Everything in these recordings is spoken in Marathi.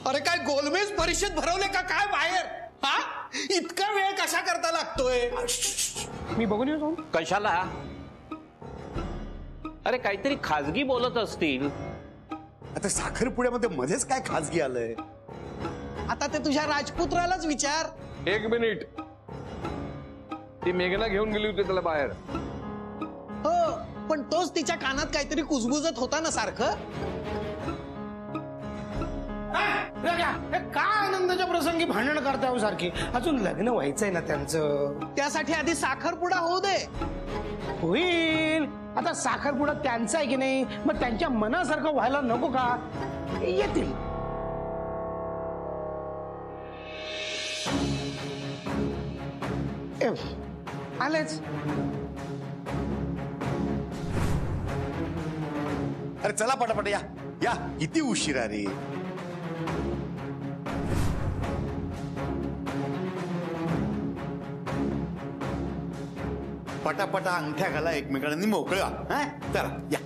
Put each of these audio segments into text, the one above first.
अरे काय गोलमेज परिषद भरवले का काय बाहेर? हा, इतका वेळ कशा करता लागतोय? मी बघून येऊ जाऊन. कशाला? अरे काहीतरी खाजगी बोलत असतील. आता साखरपुड्यामध्ये मध्येच काय खाजगी आलंय? आता ते तुझ्या राजपुत्रालाच विचार. एक मिनिट, ती मेघना घेऊन गेली होती त्याला बाहेर. हो, पण तोच तिच्या कानात काहीतरी कुजबुजत होता ना सारखं. काय आनंदाच्या प्रसंगी भांडण करताय हो सारखी? अजून लग्न व्हायचंय ना त्यांचं. त्यासाठी आधी साखरपुडा होऊ दे. होईल. आता साखरपुडा त्यांचा आहे की नाही, मग त्यांच्या मनासारखं व्हायला नको का? येतील. आलेच. अरे चला पटापट या या, किती उशिरा रे. पटापटा अंगठ्या घाला एकमेकांनी, मोकळा. हा चला या.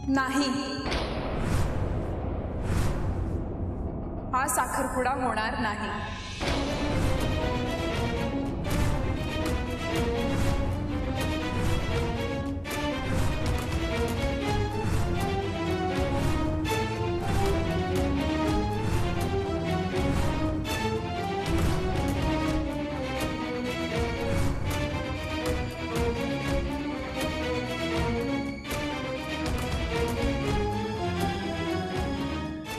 नाही, हा साखरपुडा होणार नाही.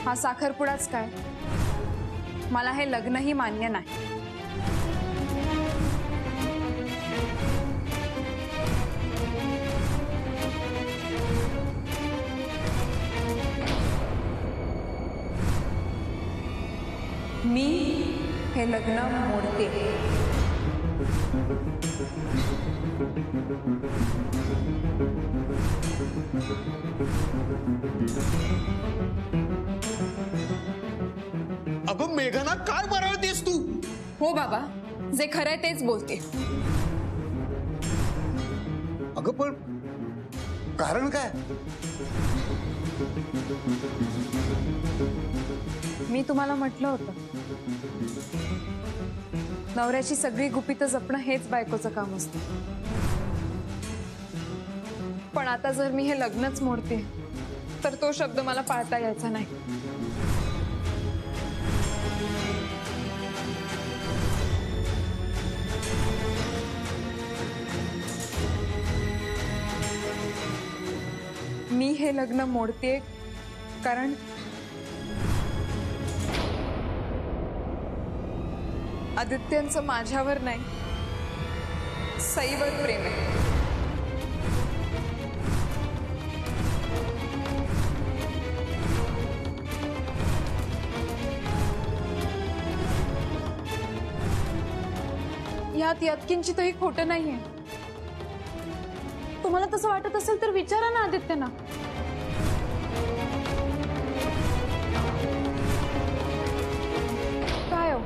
हा साखरपुडाच काय, मला हे लग्नही मान्य नाही. मी हे लग्न मोडते. अगं मेघना, काय बरळतेस तू? हो बाबा, जे खरंय तेच बोलते. अगं पण कारण काय? मी तुम्हाला म्हटलं होतं, नवऱ्याची सगळी गुपितं जपणं हेच बायकोचं काम असतं. पण आता जर मी हे लग्नच मोडते तर तो शब्द मला पाळता यायचा नाही. मी हे लग्न मोडते कारण आदित्यांचं माझ्यावर नाही, सईवर प्रेम आहे. यात यत्किंचितही खोटं नाहीये. तुम्हाला तसं वाटत असेल तर विचारा ना आदित्यना. काय हो,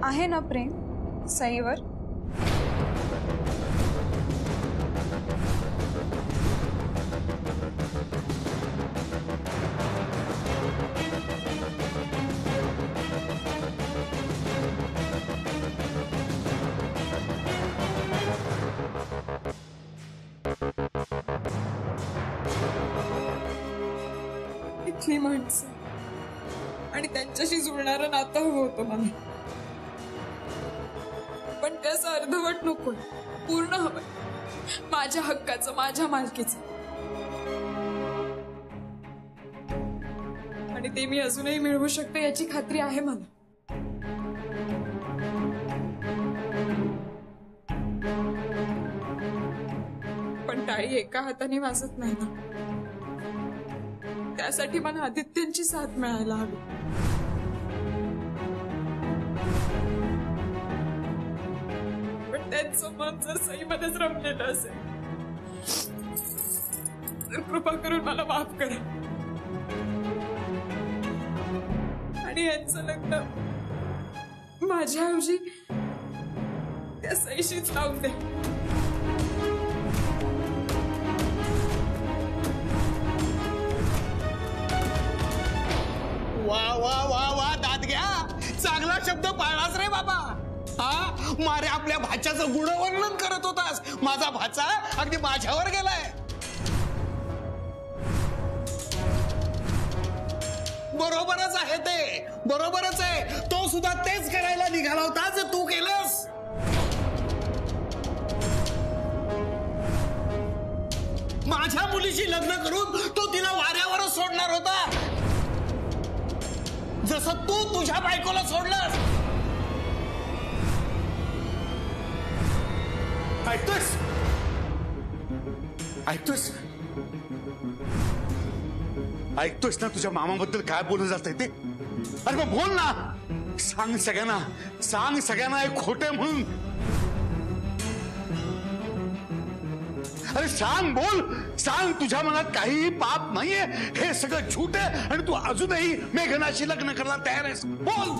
आहे ना प्रेम सईवर? इथली माणसं आणि त्यांच्याशी जुळणारं नातं हवं होतं मला, पण त्याचं अर्धवट नकोय, पूर्ण हवंय. माझ्या हक्काचं, माझ्या मालकीचं. आणि ते मी अजूनही मिळवू शकते याची खात्री आहे मला. पण टाळी एका हाताने वाजत नाही ना. त्यासाठी मला आदित्यांची साथ मिळायला हवी. पण त्यांचं मन जर सईमध्येच रमलेलं असेल तर कृपा करून मला माफ करा आणि यांचं लग्न माझ्याऐवजी त्या सईशीच लावून दे. वा वा वा वा दाद घ्या, चांगला शब्द पाळलास रे बाबा. हा मारे आपल्या भाच्याचं गुणवर्णन करत होतास. माझा भाचा अगदी माझ्यावर गेलाय. बरोबरच आहे ते, बरोबरच आहे. तो सुद्धा तेच करायला निघाला होता जे तू केलंस. माझ्या मुलीशी लग्न करून तो तिला वाऱ्यावरच सोडणार होता, जसं तू तुझ्या बायकोला सोडलंस. ऐकतोस ऐकतोस ऐकतोस ना तुझ्या मामाबद्दल काय बोललं जातंय ते? अरे मग बोल ना, सांग सगळ्यांना हे खोटे म्हणून. अरे सांग, बोल, सांग तुझ्या मनात काहीही पाप नाहीये, हे सगळं झूट आहे आणि तू अजूनही मेघनाशी लग्न करायला तयार आहेस. बोल.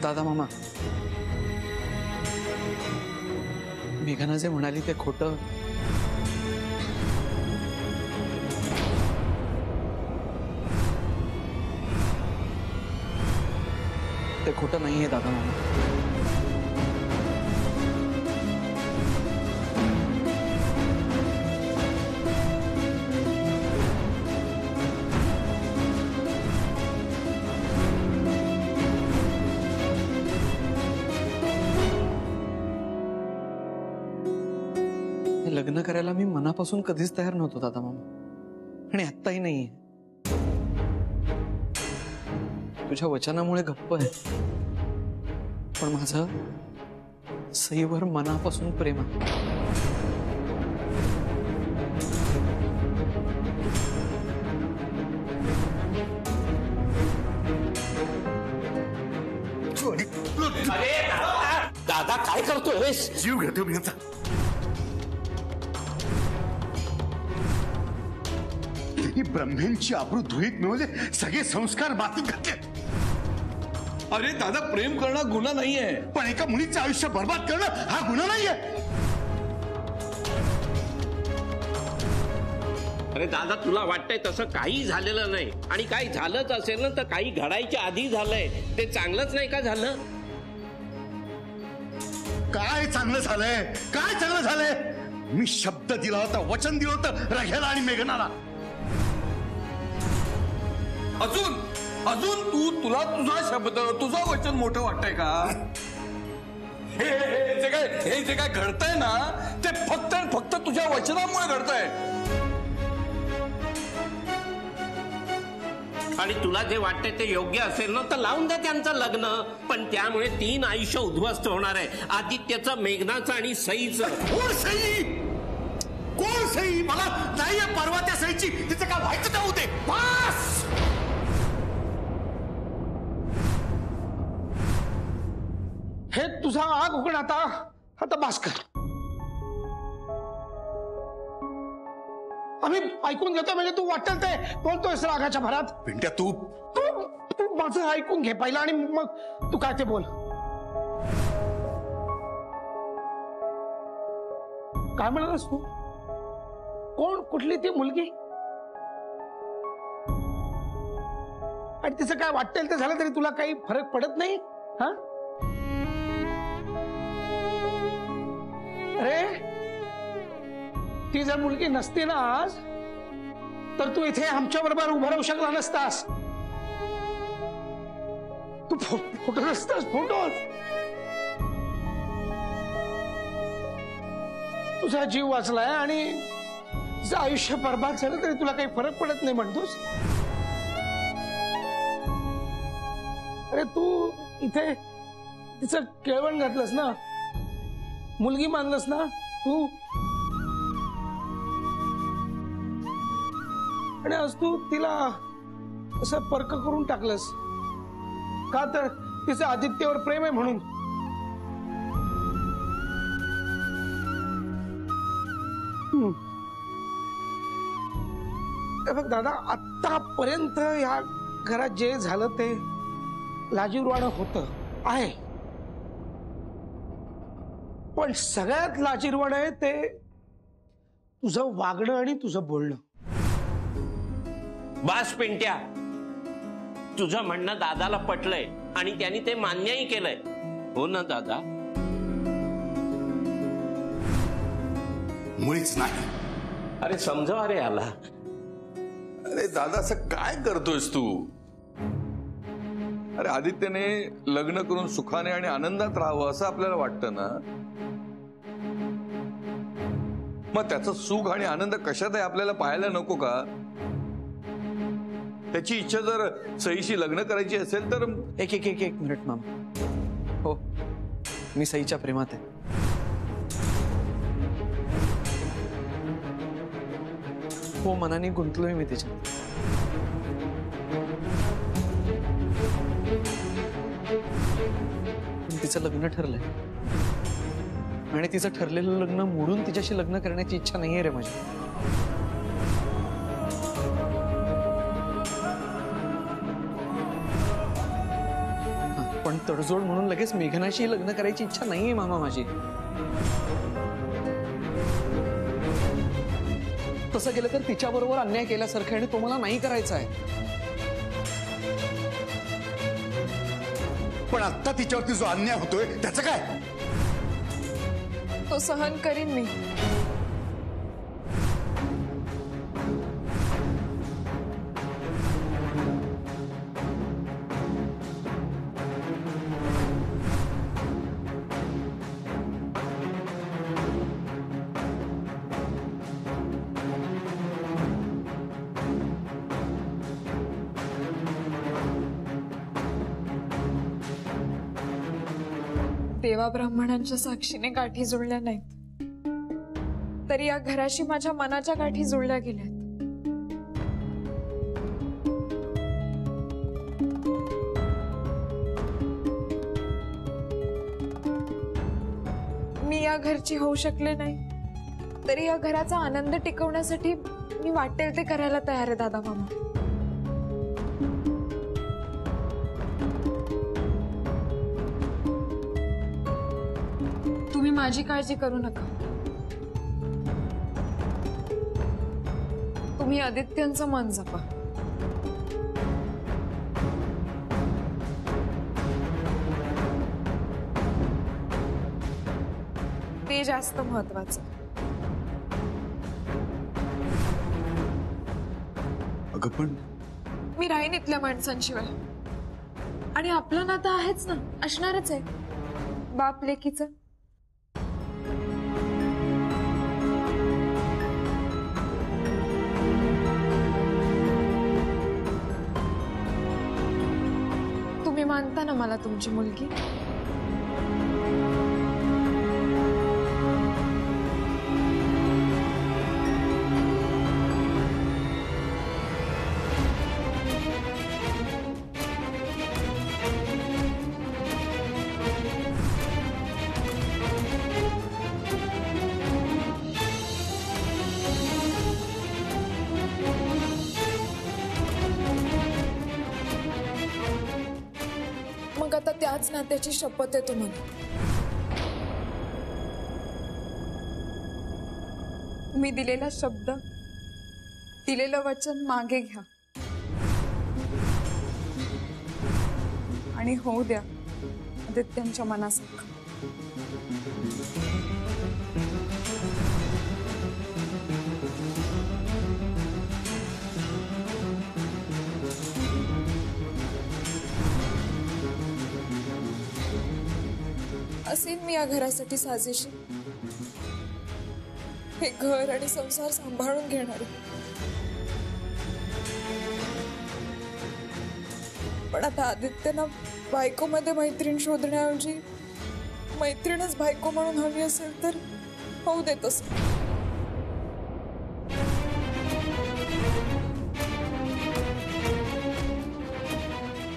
दादा मामा, मेघना जे म्हणाली ते खोटं. ते खोटं नाहीये दादा मामा. लग्न करायला मी मनापासून कधीच तयार नव्हतो दादा मामा, आणि आत्ताही नाहीये. तुझ्या वचनामुळे गप्प आहे, पण माझं सईवर मनापासून प्रेम आहे. दादा काय करतोय? जीव घेतो मी यांचा. ब्रह्मेंची आबरू धुळीत मिळवले, सगळे संस्कार मातीत घातले. अरे दादा, प्रेम करणं गुन्हा नाहीये, पण एका मुलीचं आयुष्य बर्बाद करणं हा गुन्हा नाहीये. अरे दादा, तुला वाटतंय तसं काही झालेलं नाही, आणि काही झालंच असेल ना तर काही घडायच्या आधी झालंय. ते चांगलंच नाही का झालं? काय चांगलं झालंय? काय चांगलं झालंय? मी शब्द दिला होता, वचन दिलं होतं रघ्याला आणि मेघनाला. अजून तुला तुझा शब्द, तुझं वचन मोठं वाटतंय का? हे जे काय घडतंय ना, ते फक्त तुझ्या वचनामुळे घडतंय. आणि तुला जे वाटतंय ते योग्य असेल ना तर लावून द्या त्यांचं लग्न, पण त्यामुळे 3 आयुष्य उद्ध्वस्त होणार आहे. आदित्यचं, मेघनाचं आणि सईचं. कोण सई? कोण सई? मला नाहीये परवा त्या सईची. तिचं काय व्हायचं का होते? बस. हे तुझा आग उघड आता बास कर. आम्ही ऐकून घेतोय, म्हणजे तू वाटेल ते बोलतोयस रागाच्या भरात. पिंट्या, तू माझं ऐकून घे पहिला, आणि मग तू काय ते बोल. काय म्हणालास तू? कोण? कुठली ती मुलगी? आणि तिचं काय वाटेल ते झालं तरी तुला काही फरक पडत नाही? हा? अरे, ती जर मुलगी नसती ना आज, तर तू इथे आमच्या बरोबर उभा राहू शकला नसतास. तू फोटो नसतास, फोटो. तुझा जीव वाचलाय आणि तुझं आयुष्य बर्बाद झालं तरी तुला काही फरक पडत नाही म्हणतोस? अरे, तू इथे तिचं केळवण घातलंस ना, मुलगी मानलंस ना तू, आणि आज तू तिला असं परक करून टाकलंस का? तर तिचं आदित्यवर प्रेम आहे म्हणून. हे बघ दादा, आतापर्यंत या घरात जे झालं ते लाजिरवाणं होतं आहे, पण सगळ्यात लाजिरवाणं आहे ते तुझं वागणं आणि तुझं बोलणं. बास पिंट्या, तुझं म्हणणं दादाला पटलंय आणि त्यांनी ते मान्यही केलंय. हो ना दादा? मुळीच नाही. अरे समजाव अरे आला. अरे दादा, असं काय करतोयस तू? अरे आदित्यने लग्न करून सुखाने आणि आनंदात राहावं असं आपल्याला वाटतं ना. मग त्याचं सुख आणि आनंद कशात आहे आपल्याला पाहायला नको का? त्याची इच्छा जर सईशी लग्न करायची असेल तर एक मिनिट मामा. हो, मी सईच्या प्रेमात आहे. हो, मनाने गुंतलोय मी तिच्यात. तिचं लग्न ठरलंय आणि तिचं ठरलेलं लग्न मोडून तिच्याशी लग्न करण्याची इच्छा नाहीये रे माझी. पण तडजोड म्हणून लगेच मेघनाशी लग्न करायची इच्छा नाहीये मामा माझी. तसं केलं तर तिच्याबरोबर अन्याय केल्यासारखं आणि तो मला नाही करायचा आहे. पण आता तिच्यावरती जो अन्याय होतोय त्याचं काय? तो सहन करीन मी. देवा ब्राह्मणांच्या साक्षीने गाठी जुळल्या नाहीत, तरी या घराशी माझ्या मनाच्या गाठी जुळल्या गेल्यात. मी या घरची होऊ शकले नाही, तरी या घराचा आनंद टिकवण्यासाठी मी वाटेल ते करायला तयार आहे दादा मामा. तुम्ही माझी काळजी करू नका. तुम्ही आदित्यांचं मन जपा. ते जास्त महत्वाचं. अगं पण मी राहीन इथल्या माणसांशिवाय, आणि आपलं नातं आहेच ना, असणारच आहे बाप लेकीचं. तुम्ही मानता ना मला तुमची मुलगी? मग आता त्याच नात्याची शपथ आहे तुम्हाला. मी दिलेला शब्द, दिलेलं वचन मागे घ्या आणि होऊ द्या आदित्यांच्या मनासारखं. असेल मी या घरासाठी साजेशी, हे घर आणि संसार सांभाळून घेणारे. पण आता आदित्यना बायकोमध्ये मैत्रीण शोधण्याऐवजी मैत्रीणच बायको म्हणून हवी असेल तर होऊ देत असं.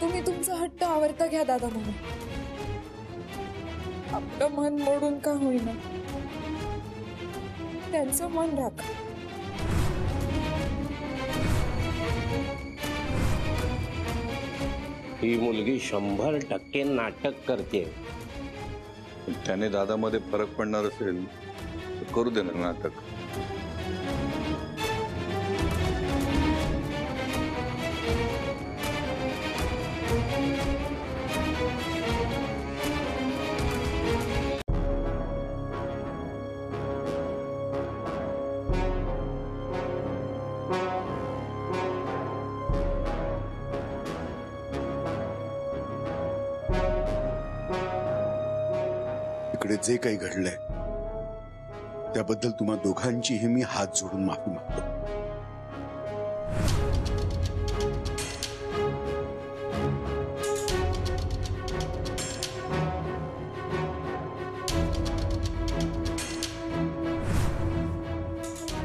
तुम्ही तुमचा हट्ट आवरता घ्या दादा म्हणून. आपलं मन मोडून का होईना त्यांचं मन राखा. ही मुलगी 100% नाटक करते. त्याने दादामध्ये फरक पडणार असेल तर करू दे ना नाटक. इकडे जे काही घडलंय त्याबद्दल तुम्हा दोघांचीही मी हात जोडून माफी मागतो.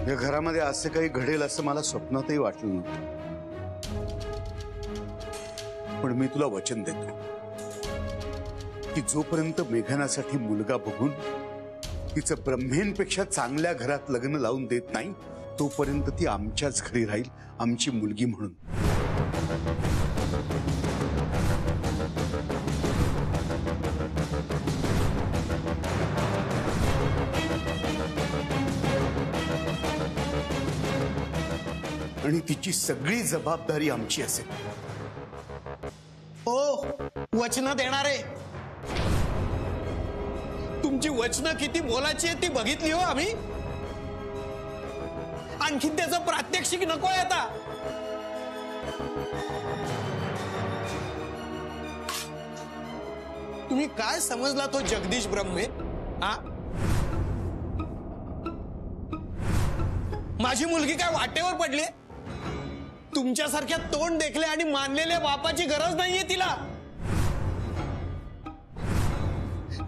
या घरामध्ये असं काही घडेल असं मला स्वप्नातही वाटलं नव्हतं. पण मी तुला वचन देतो की जोपर्यंत मेघनासाठी मुलगा बघून तिचं ब्रह्मेंपेक्षा चांगल्या घरात लग्न लावून देत नाही तोपर्यंत ती आमच्याच घरी राहील, आमची मुलगी म्हणून. आणि तिची सगळी जबाबदारी आमची असेल. हो, वचनं देणारे. तुमची वचनं किती मोलाची आहेत ती बघितली हो आम्ही. आणखी त्याचं प्रात्यक्षिक नकोय आता. तुम्ही काय समजला तो जगदीश ब्रह्मे? हा, माझी मुलगी काय वाटेवर पडली? तुमच्यासारख्या तोंड देखले आणि मानलेल्या बापाची गरज नाहीये तिला.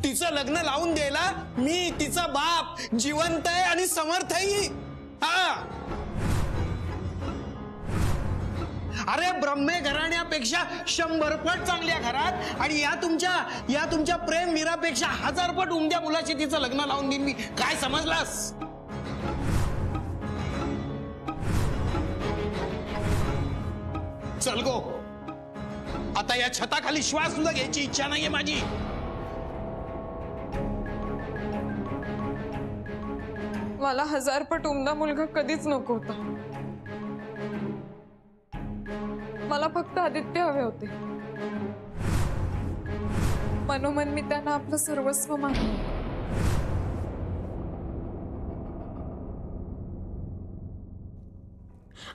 तिचं लग्न लावून द्यायला मी तिचा बाप जिवंत आहे आणि समर्थ आहे. हा, अरे ब्रह्मे घराण्यापेक्षा 100 पट चांगल्या घरात आणि या तुमच्या प्रेम वीरापेक्षा 1000 पट उमद्या मुलाशी तिचं लग्न लावून देईन मी. काय समजलास? चल गो, आता या छताखाली श्वास सुद्धा घ्यायची इच्छा नाहीये माझी. मला 1000 पट उमदा मुलगा कधीच नको होता. मला फक्त आदित्य हवे होते. मनोमन मी त्यांना आपलं सर्वस्व मानलं.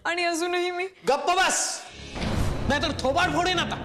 आणि अजूनही मी गप्प बस, नाहीतर थोबाड फोडेन आता.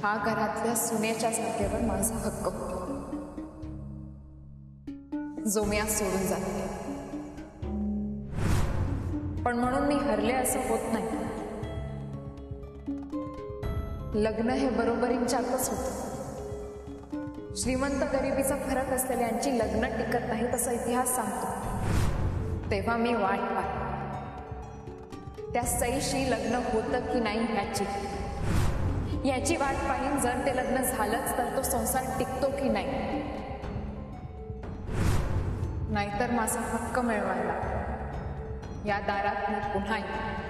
हा घरातल्या सुनेच्या जागेवर माझा हक्क होता, जो मी आज सोडून जाते. पण म्हणून मी हरले असं होत नाही. लग्न हे बरोबरींच्यातच होतं. श्रीमंत गरिबीचा फरक असलेल्यांची लग्न टिकत नाही तसा इतिहास सांगतो. तेव्हा मी वाट पाहिली त्या सईशी लग्न होतं की नाही याची वाट पाहीन. जर ते लग्न झालंच तर तो संसार टिकतो की नाही. नाहीतर माझा हक्क मिळवायला या दारात मी पुन्हा येईन.